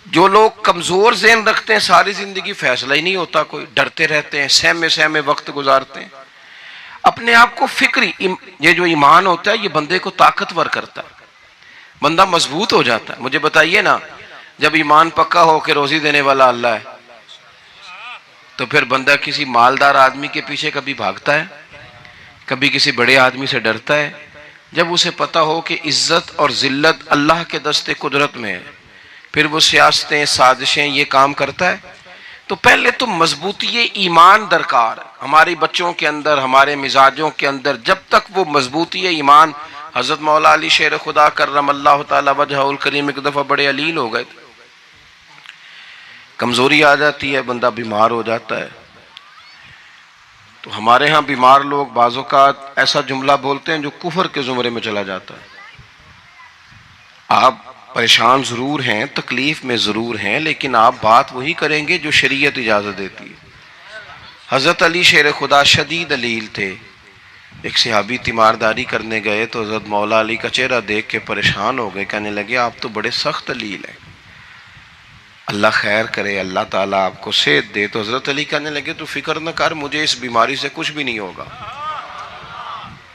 جو لوگ کمزور ذہن رکھتے ہیں ساری زندگی فیصلہ ہی نہیں ہوتا، کوئی ڈرتے رہتے ہیں، سہمے سہمے وقت گزارتے ہیں اپنے آپ کو فکری. یہ جو ایمان ہوتا ہے یہ بندے کو طاقتور کرتا ہے، بندہ مضبوط ہو جاتا ہے. مجھے بتائیے نا، جب ایمان پکا ہو کہ روزی دینے والا اللہ ہے تو پھر بندہ کسی مالدار آدمی کے پیچھے کبھی بھاگتا ہے؟ کبھی کسی بڑے آدمی سے ڈرتا ہے؟ جب اسے پتا ہو کہ عزت اور ذلت اللہ کے دستے قدرت میں ہے، پھر وہ سیاستیں سازشیں یہ کام کرتا ہے. تو پہلے تو مضبوطی ایمان درکار ہے ہماری بچوں کے اندر، ہمارے مزاجوں کے اندر. جب تک وہ مضبوطی ایمان، حضرت مولا علی شیر خدا کرم اللہ تعالی وجہہ الکریم ایک دفعہ بڑے علیل ہو گئے تھے، کمزوری آ جاتی ہے، بندہ بیمار ہو جاتا ہے. تو ہمارے ہاں بیمار لوگ بعض اوقات ایسا جملہ بولتے ہیں جو کفر کے زمرے میں چلا جاتا ہے. آپ پریشان ضرور ہیں، تکلیف میں ضرور ہیں، لیکن آپ بات وہی کریں گے جو شریعت اجازت دیتی ہے. حضرت علی شیر خدا شدید علیل تھے. ایک صحابی تیمارداری کرنے گئے تو حضرت مولا علی کا چہرہ دیکھ کے پریشان ہو گئے، کہنے لگے آپ تو بڑے سخت علیل ہیں، اللہ خیر کرے، اللہ تعالیٰ آپ کو صحت دے. تو حضرت علی کہنے لگے تو فکر نہ کر، مجھے اس بیماری سے کچھ بھی نہیں ہوگا.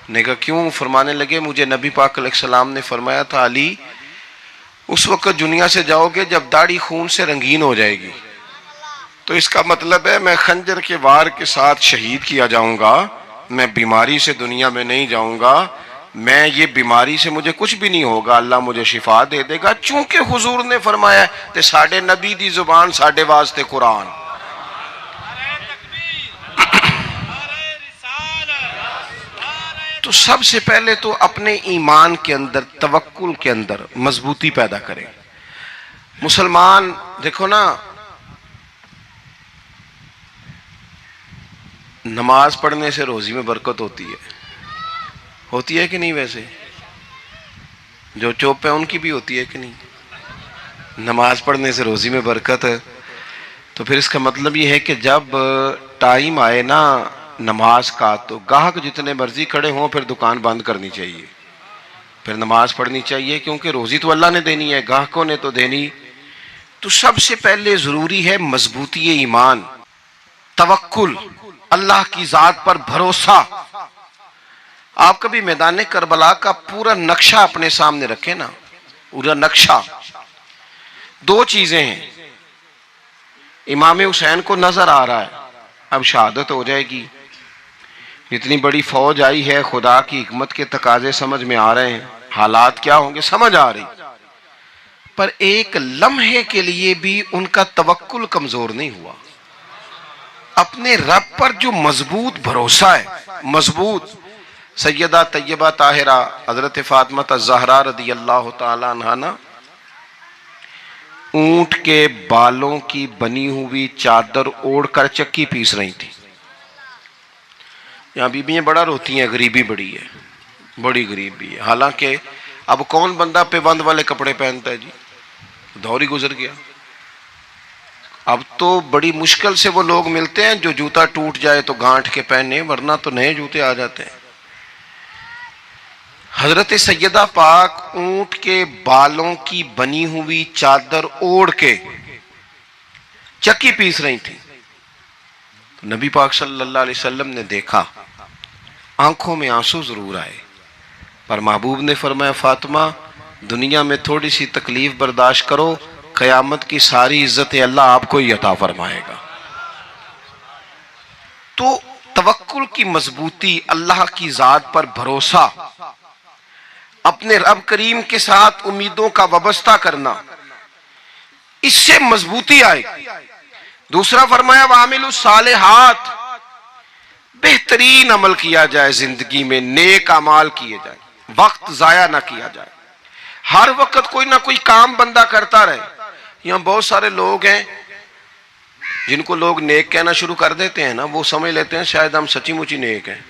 نے کہا کیوں؟ فرمانے لگے مجھے نبی پاک علیہ السلام نے فرمایا تھا علی اس وقت دنیا سے جاؤ گے جب داڑھی خون سے رنگین ہو جائے گی، تو اس کا مطلب ہے میں خنجر کے وار کے ساتھ شہید کیا جاؤں گا، میں بیماری سے دنیا میں نہیں جاؤں گا، میں یہ بیماری سے مجھے کچھ بھی نہیں ہوگا، اللہ مجھے شفا دے دے گا. چونکہ حضور نے فرمایا کہ ساڈے نبی دی زبان ساڈے واسطے قرآن. تو سب سے پہلے تو اپنے ایمان کے اندر، توکل کے اندر مضبوطی پیدا کریں. مسلمان دیکھو نا، نماز پڑھنے سے روزی میں برکت ہوتی ہے کہ نہیں؟ ویسے جو چوپ ہیں ان کی بھی ہوتی ہے کہ نہیں؟ نماز پڑھنے سے روزی میں برکت ہے. تو پھر اس کا مطلب یہ ہے کہ جب ٹائم آئے نا نماز کا تو گاہک جتنے مرضی کھڑے ہوں پھر دکان بند کرنی چاہیے، پھر نماز پڑھنی چاہیے، کیونکہ روزی تو اللہ نے دینی ہے، گاہکوں نے تو دینی. تو سب سے پہلے ضروری ہے مضبوطی ایمان، توکل، اللہ کی ذات پر بھروسہ. آپ کبھی میدان کربلا کا پورا نقشہ اپنے سامنے رکھیں نا، پورا نقشہ. دو چیزیں ہیں، امام حسین کو نظر آ رہا ہے اب شہادت ہو جائے گی، اتنی بڑی فوج آئی ہے، خدا کی حکمت کے تقاضے سمجھ میں آ رہے ہیں، حالات کیا ہوں گے سمجھ آ رہی، پر ایک لمحے کے لیے بھی ان کا توکل کمزور نہیں ہوا. اپنے رب پر جو مضبوط بھروسہ ہے، مضبوط. سیدہ طیبہ طاہرہ حضرت فاطمہ الزہرا رضی اللہ تعالی عنہا نا اونٹ کے بالوں کی بنی ہوئی چادر اوڑھ کر چکی پیس رہی تھی. یہاں بیویاں بڑا روتی ہیں، غریبی بڑی ہے، بڑی غریبی ہے. حالانکہ اب کون بندہ پیبند والے کپڑے پہنتا ہے جی، دور ہی گزر گیا. اب تو بڑی مشکل سے وہ لوگ ملتے ہیں جو جوتا ٹوٹ جائے تو گانٹھ کے پہنے، ورنہ تو نئے جوتے آ جاتے ہیں. حضرت سیدہ پاک اونٹ کے بالوں کی بنی ہوئی چادر اوڑھ کے چکی پیس رہی تھی. نبی پاک صلی اللہ علیہ وسلم نے دیکھا، آنکھوں میں آنسو ضرور آئے، پر محبوب نے فرمایا فاطمہ دنیا میں تھوڑی سی تکلیف برداشت کرو، قیامت کی ساری عزت اللہ آپ کو ہی عطا فرمائے گا. تو توکل کی مضبوطی، اللہ کی ذات پر بھروسہ، اپنے رب کریم کے ساتھ امیدوں کا وابستہ کرنا، اس سے مضبوطی آئے. دوسرا فرمایا وَعَمِلُوا الصَّالِحَاتِ، بہترین عمل کیا جائے زندگی میں، نیک اعمال کیے جائے، وقت ضائع نہ کیا جائے. ہر وقت کوئی نہ کوئی کام بندہ کرتا رہے. یہاں بہت سارے لوگ ہیں جن کو لوگ نیک کہنا شروع کر دیتے ہیں نا، وہ سمجھ لیتے ہیں شاید ہم سچی مچی نیک ہیں.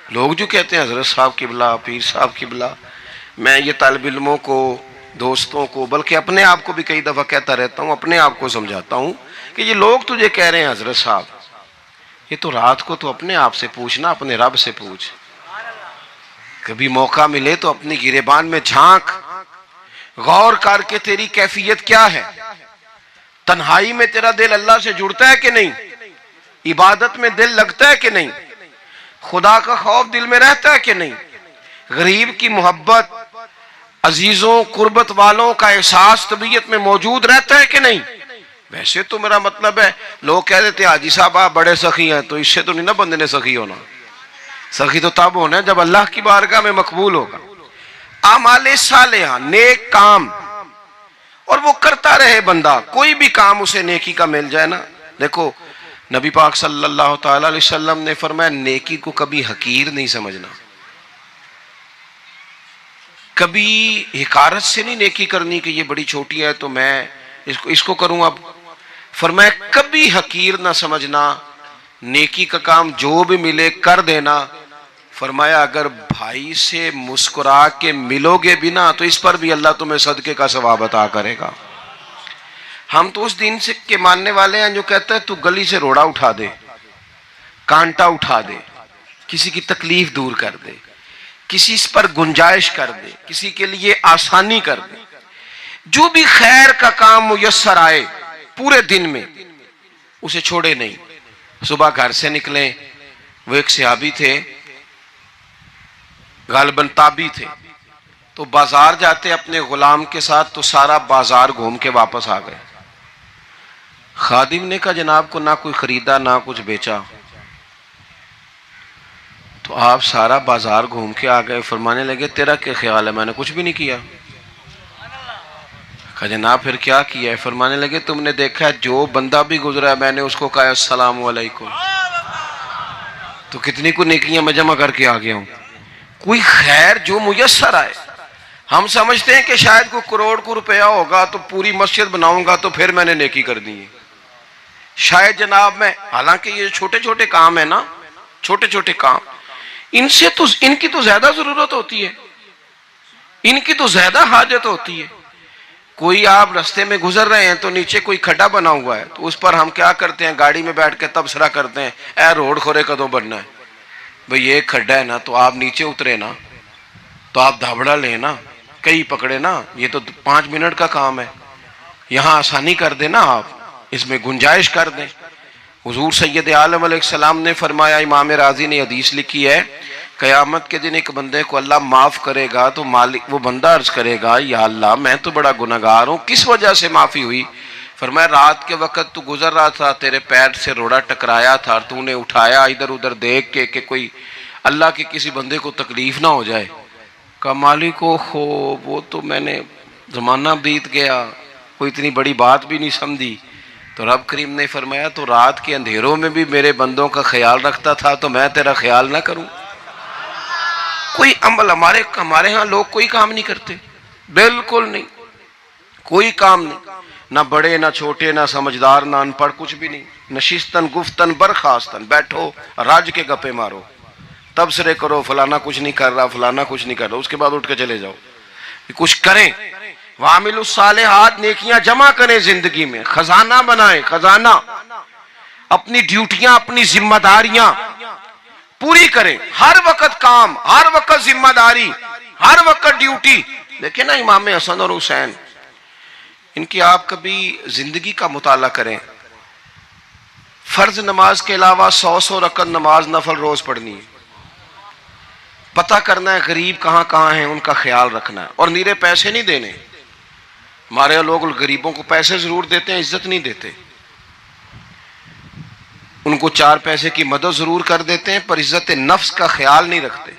لوگ جو کہتے ہیں حضرت صاحب قبلہ، پیر صاحب قبلہ، میں یہ طالب علموں کو، دوستوں کو، بلکہ اپنے آپ کو بھی کئی دفعہ کہتا رہتا ہوں، اپنے آپ کو سمجھاتا ہوں کہ یہ لوگ تجھے کہہ رہے ہیں حضرت صاحب، یہ تو رات کو تو اپنے آپ سے پوچھنا، اپنے رب سے پوچھ. کبھی موقع ملے تو اپنی گریبان میں جھانک، غور کر کے تیری کیفیت کیا ہے. تنہائی میں تیرا دل اللہ سے جڑتا ہے کہ نہیں؟ عبادت میں دل لگتا ہے کہ نہیں؟ خدا کا خوف دل میں رہتا ہے کہ نہیں؟ غریب کی محبت، عزیزوں قربت والوں کا احساس طبیعت میں موجود رہتا ہے کہ نہیں؟ ویسے تو میرا مطلب ہے، لوگ کہہ دیتے ہیں حاجی صاحب آپ بڑے سخی ہیں، تو اس سے تو نہیں نا بندے نے سخی ہونا. سخی تو تب ہونا ہے جب اللہ کی بارگاہ میں مقبول ہوگا. اعمال صالحہ، نیک کام، اور وہ کرتا رہے بندہ، کوئی بھی کام اسے نیکی کا مل جائے نا. دیکھو نبی پاک صلی اللہ تعالی علیہ وسلم نے فرمایا نیکی کو کبھی حقیر نہیں سمجھنا، کبھی حقارت سے نہیں نیکی کرنی کہ یہ بڑی چھوٹی ہے تو میں اس کو کروں. اب فرمایا کبھی حقیر نہ سمجھنا، نیکی کا کام جو بھی ملے کر دینا. فرمایا اگر بھائی سے مسکرا کے ملو گے بھی نا تو اس پر بھی اللہ تمہیں صدقے کا ثواب عطا کرے گا. ہم تو اس دین سے کے ماننے والے ہیں جو کہتا ہے تو گلی سے روڑا اٹھا دے، کانٹا اٹھا دے، کسی کی تکلیف دور کر دے، کسی اس پر گنجائش کر دے، کسی کے لیے آسانی کر دے، جو بھی خیر کا کام میسر آئے پورے دن میں اسے چھوڑے نہیں. صبح گھر سے نکلیں، وہ ایک صحابی تھے غالباً تابعی تھے، تو بازار جاتے اپنے غلام کے ساتھ تو سارا بازار گھوم کے واپس آ گئے. خادم نے کہا جناب کو نہ کوئی خریدا نہ کچھ بیچا، تو آپ سارا بازار گھوم کے آ گئے. فرمانے لگے تیرا کیا خیال ہے؟ میں نے کچھ بھی نہیں کیا. کہا جناب پھر کیا کیا ہے؟ فرمانے لگے تم نے دیکھا ہے جو بندہ بھی گزرا ہے میں نے اس کو کہا السلام علیکم، تو کتنی کو نیکیاں میں جمع کر کے آ گیا ہوں. کوئی خیر جو میسر آئے. ہم سمجھتے ہیں کہ شاید کوئی کروڑ کو روپیہ ہوگا تو پوری مسجد بناؤں گا تو پھر میں نے نیکی کر دی ہے. شاید جناب میں، حالانکہ یہ چھوٹے چھوٹے کام ہیں نا، چھوٹے چھوٹے کام، ان کی تو زیادہ ضرورت ہوتی ہے، ان کی تو زیادہ حاجت ہوتی ہے. کوئی آپ رستے میں گزر رہے ہیں تو نیچے کوئی کھڈا بنا ہوا ہے تو اس پر ہم کیا کرتے ہیں؟ گاڑی میں بیٹھ کے تبصرہ کرتے ہیں اے روڈ کھورے کدوں بننا ہے. بھئی یہ کھڈا ہے نا تو آپ نیچے اترے نا تو آپ دھابڑا لیں نا، کئی پکڑے نا، یہ تو 5 منٹ کا کام ہے، یہاں آسانی کر دیں نا، آپ اس میں گنجائش کر دیں. حضور سید عالم علیہ السلام نے فرمایا، امام راضی نے حدیث لکھی ہے، قیامت کے دن ایک بندے کو اللہ معاف کرے گا تو مالک وہ بندہ عرض کرے گا یا اللہ میں تو بڑا گناہگار ہوں، کس وجہ سے معافی ہوئی؟ فرمایا رات کے وقت تو گزر رہا تھا، تیرے پیر سے روڑا ٹکرایا تھا اور تو نے اٹھایا ادھر ادھر دیکھ کے کہ کوئی اللہ کے کسی بندے کو تکلیف نہ ہو جائے. کہا مالک ہو وہ تو میں نے زمانہ بیت گیا، کوئی اتنی بڑی بات بھی نہیں سمجھی. تو رب کریم نے فرمایا تو رات کے اندھیروں میں بھی میرے بندوں کا خیال رکھتا تھا تو میں تیرا خیال نہ کروں؟ کوئی عمل ہمارے ہاں لوگ کوئی کام نہیں کرتے، بالکل نہیں، کوئی کام نہیں، نہ بڑے نہ چھوٹے نہ سمجھدار نہ ان پڑھ، کچھ بھی نہیں. نشستن گفتن برخاستن، بیٹھو راج کے گپے مارو، تبصرے کرو فلانا کچھ نہیں کر رہا فلانا کچھ نہیں کر رہا، اس کے بعد اٹھ کے چلے جاؤ. کچھ کریں، وَعَمِلُوا الصَّالِحَاتِ، نیکیاں جمع کریں زندگی میں، خزانہ بنائیں، خزانہ، اپنی ڈیوٹیاں اپنی ذمہ داریاں پوری کریں. ہر وقت کام، ہر وقت ذمہ داری، ہر وقت ڈیوٹی. دیکھیں نا امام حسن اور حسین، ان کی آپ کبھی زندگی کا مطالعہ کریں. فرض نماز کے علاوہ 100 رکعت نماز نفل روز پڑھنی ہے. پتہ کرنا ہے غریب کہاں کہاں ہیں، ان کا خیال رکھنا ہے، اور نیرے پیسے نہیں دینے. ہمارے لوگ غریبوں کو پیسے ضرور دیتے ہیں، عزت نہیں دیتے. ان کو 4 پیسے کی مدد ضرور کر دیتے ہیں پر عزت نفس کا خیال نہیں رکھتے.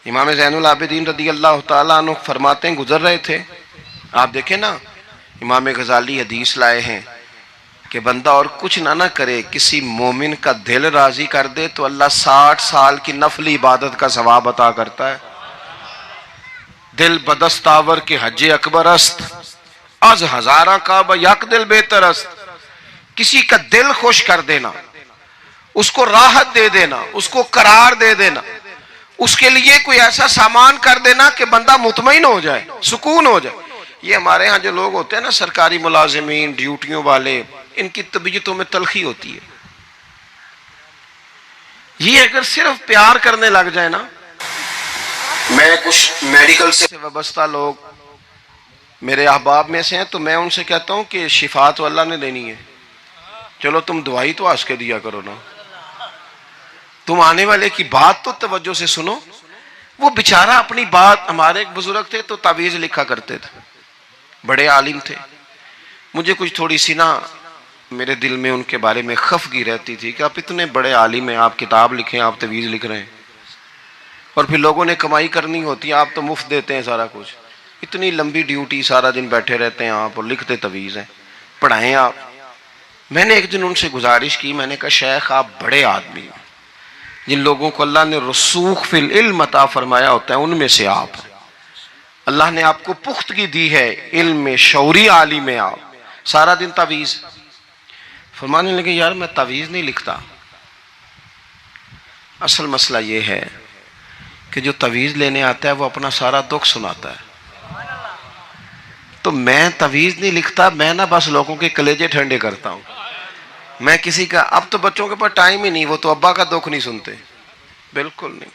امام زین العابدین رضی اللہ تعالیٰ عنہ فرماتے ہیں گزر رہے تھے، آپ دیکھیں نا امام غزالی حدیث لائے ہیں کہ بندہ اور کچھ نہ کرے، کسی مومن کا دل راضی کر دے تو اللہ 60 سال کی نفلی عبادت کا ثواب عطا کرتا ہے. دل بدستاور کے حج اکبر است، از ہزارہ کعبہ یک دل بہتر است. کسی کا دل خوش کر دینا، اس کو راحت دے دینا، اس کو قرار دے دینا، اس کے لیے کوئی ایسا سامان کر دینا کہ بندہ مطمئن ہو جائے، سکون ہو جائے. یہ ہمارے ہاں جو لوگ ہوتے ہیں نا سرکاری ملازمین، ڈیوٹیوں والے، ان کی طبیعتوں میں تلخی ہوتی ہے. یہ اگر صرف پیار کرنے لگ جائے نا، میں کچھ میڈیکل سے وابستہ لوگ میرے احباب میں سے ہیں تو میں ان سے کہتا ہوں کہ شفا تو اللہ نے دینی ہے، چلو تم دعائی تو آج کے دیا کرو نا، تم آنے والے کی بات تو توجہ سے سنو۔ وہ بیچارہ اپنی بات، ہمارے ایک بزرگ تھے تو تعویذ لکھا کرتے تھے، بڑے عالم تھے، مجھے کچھ تھوڑی سی نا میرے دل میں ان کے بارے میں خفگی رہتی تھی کہ آپ اتنے بڑے عالم ہیں، آپ کتاب لکھیں، آپ تعویذ لکھ رہے ہیں، اور پھر لوگوں نے کمائی کرنی ہوتی ہے، آپ تو مفت دیتے ہیں سارا کچھ، اتنی لمبی ڈیوٹی، سارا دن بیٹھے رہتے ہیں آپ اور لکھتے تعویذ ہیں، پڑھائیں آپ۔ میں نے ایک دن ان سے گزارش کی، میں نے کہا شیخ آپ بڑے آدمی ہیں، جن لوگوں کو اللہ نے رسوخ فی العلم عطا فرمایا ہوتا ہے ان میں سے آپ ہیں، اللہ نے آپ کو پختگی دی ہے علم میں، شعوری عالم میں، آپ سارا دن تعویذ۔ فرمانے لگے یار میں تعویذ نہیں لکھتا، اصل مسئلہ یہ ہے کہ جو تعویذ لینے آتا ہے وہ اپنا سارا دکھ سناتا ہے، تو میں تعویذ نہیں لکھتا، میں نا بس لوگوں کے کلیجے ٹھنڈے کرتا ہوں، میں کسی کا، اب تو بچوں کے پاس ٹائم ہی نہیں، وہ تو ابا کا دکھ نہیں سنتے، بالکل نہیں،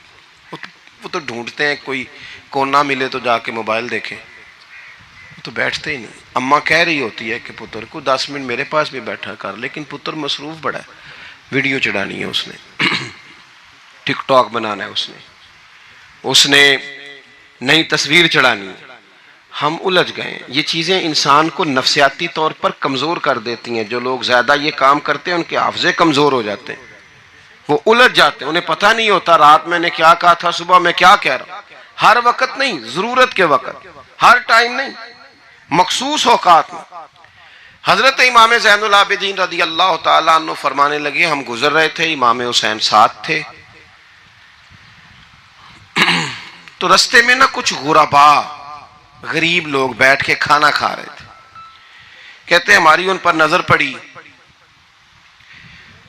وہ تو ڈھونڈتے ہیں کوئی کونا ملے تو جا کے موبائل دیکھیں، وہ تو بیٹھتے ہی نہیں۔ اماں کہہ رہی ہوتی ہے کہ پتر کو 10 منٹ میرے پاس بھی بیٹھا کر، لیکن پتر مصروف بڑا ہے، ویڈیو چڑھانی ہے اس نے، ٹک ٹاک بنانا ہے اس نے نئی تصویر چڑھانی ہے، ہم الجھ گئے۔ یہ چیزیں انسان کو نفسیاتی طور پر کمزور کر دیتی ہیں، جو لوگ زیادہ یہ کام کرتے ہیں ان کے حافظے کمزور ہو جاتے ہیں، وہ الجھ جاتے ہیں، انہیں پتہ نہیں ہوتا رات میں نے کیا کہا تھا، صبح میں کیا کہہ رہا ہوں۔ ہر وقت نہیں، ضرورت کے وقت، ہر ٹائم نہیں، مخصوص اوقات میں۔ حضرت امام زین العابدین رضی اللہ تعالیٰ عنہ فرمانے لگے، ہم گزر رہے تھے، امام حسین ساتھ تھے، تو رستے میں نا کچھ غربا، غریب لوگ بیٹھ کے کھانا کھا رہے تھے، کہتے ہیں ہماری ان پر نظر پڑی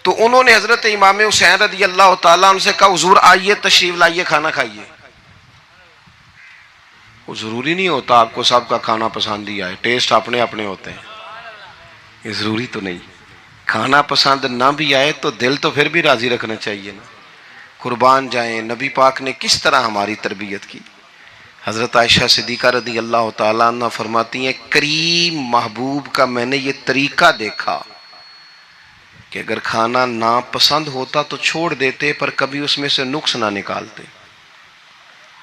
تو انہوں نے حضرت امام حسین رضی اللہ تعالیٰ عنہ سے کہا حضور آئیے تشریف لائیے کھانا کھائیے۔ وہ ضروری نہیں ہوتا آپ کو سب کا کھانا پسند ہی آئے، ٹیسٹ اپنے اپنے ہوتے ہیں، یہ ضروری تو نہیں، کھانا پسند نہ بھی آئے تو دل تو پھر بھی راضی رکھنا چاہیے نا۔ قربان جائیں، نبی پاک نے کس طرح ہماری تربیت کی۔ حضرت عائشہ صدیقہ رضی اللہ تعالیٰ عنہ فرماتی ہیں کریم محبوب کا میں نے یہ طریقہ دیکھا کہ اگر کھانا ناپسند ہوتا تو چھوڑ دیتے، پر کبھی اس میں سے نقص نہ نکالتے،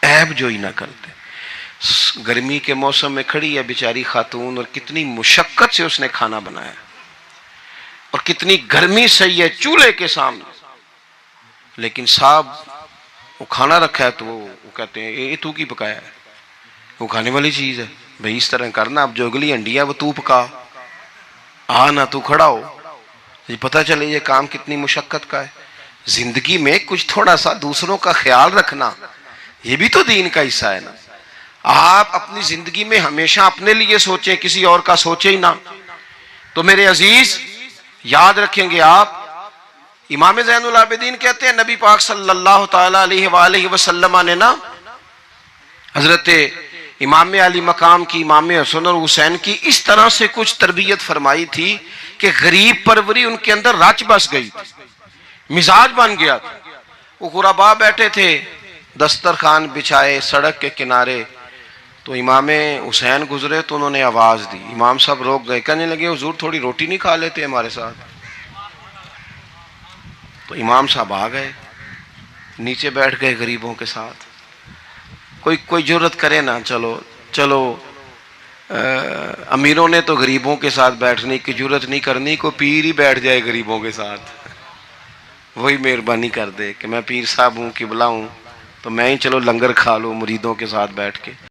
عیب جوئی نہ کرتے۔ گرمی کے موسم میں کھڑی ہے بیچاری خاتون، اور کتنی مشقت سے اس نے کھانا بنایا، اور کتنی گرمی سہی ہے چولہے کے سامنے، لیکن صاحب وہ کھانا رکھا ہے تو وہ کہتے ہیں یہ تو کی پکایا ہے، وہ کھانے والی چیز ہے بھئی، اس طرح کرنا، اب جو اگلی ہنڈی ہے وہ تو پکا، نہ تو کھڑا ہو، یہ پتہ چلے یہ کام کتنی مشقت کا ہے۔ زندگی میں کچھ تھوڑا سا دوسروں کا خیال رکھنا یہ بھی تو دین کا حصہ ہے نا۔ آپ اپنی زندگی میں ہمیشہ اپنے لیے سوچیں، کسی اور کا سوچیں ہی نہ، تو میرے عزیز یاد رکھیں گے آپ، امام زین العابدین کہتے ہیں نبی پاک صلی اللہ تعالیٰ علیہ وآلہ وسلم نے نا حضرت امام علی مقام کی، امام حسن اور حسین کی اس طرح سے کچھ تربیت فرمائی تھی کہ غریب پروری ان کے اندر رچ بس گئی تھی، مزاج بن گیا تھا۔ وہ غربا بیٹھے تھے، دسترخوان بچھائے سڑک کے کنارے، تو امام حسین گزرے تو انہوں نے آواز دی، امام صاحب روک گئے، کہنے لگے حضور تھوڑی روٹی نہیں کھا لیتے ہمارے ساتھ؟ تو امام صاحب آ گئے، نیچے بیٹھ گئے غریبوں کے ساتھ۔ کوئی جرت کرے نا، چلو امیروں نے تو غریبوں کے ساتھ بیٹھنے کی جرت نہیں کرنی، کوئی پیر ہی بیٹھ جائے غریبوں کے ساتھ، وہی مہربانی کر دے کہ میں پیر صاحب ہوں، قبلہ ہوں، تو میں ہی چلو لنگر کھا لوں مریدوں کے ساتھ بیٹھ کے۔